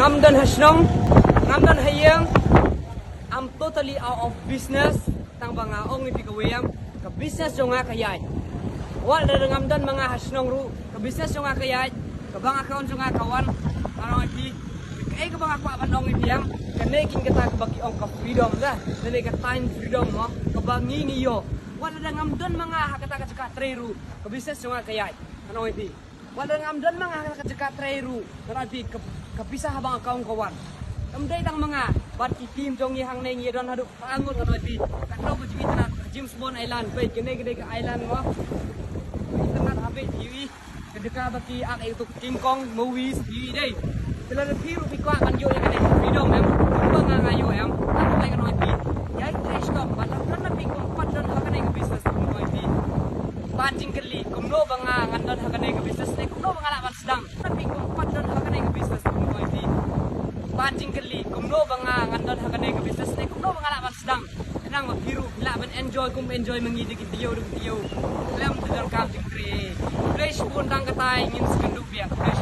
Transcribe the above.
ngamdan hasnong, ngamdan hayang, I'm totally out of business. Tang banga ong ipi kawiyam, ka business yung nga kayay. Wal na ngamdan mga hasnong ru, ka business yung nga kayay, ka bang account yung nga kawan, parang ipi, kaya ka bang ako apan ong ipiyam, ka nekin kita kabagi ong ka freedom dah, dali ka time freedom mo, ka bangi niyo. Wal na ngamdan mga hakata ka treru, ka business yung nga kayay, ano ipi. Wal na ngamdan mga hakata ka treru, kana ipi kapisa habang account kawan. Kamday tang mga bat team jong yang neng ye don hadu pangut kan ipi. Katro ko jigi tanah James Bond Island, baik gede-gede ke island mo. Internet habis TV, kedeka baki ak itu King Kong movies TV deh. Sila na piru pikwa kan yo yang kene freedom em. Ba nga ngayo em. Ako kay kan ipi. Yai trash tom balang kan na pikwa padon ha kene business mo ipi. Pancing kali kumno banga ngandon ha kene business ne kumno banga laban sedang. Na pikwa padon ha kene business mo ipi. Pancing kali kumno banga ngandon ha kene business ne kumno banga laban sedang. Nang magbiru laban enjoy mengidi video dalam tegang kam tingkri fresh pun tang katai ngin sekenduk biak fresh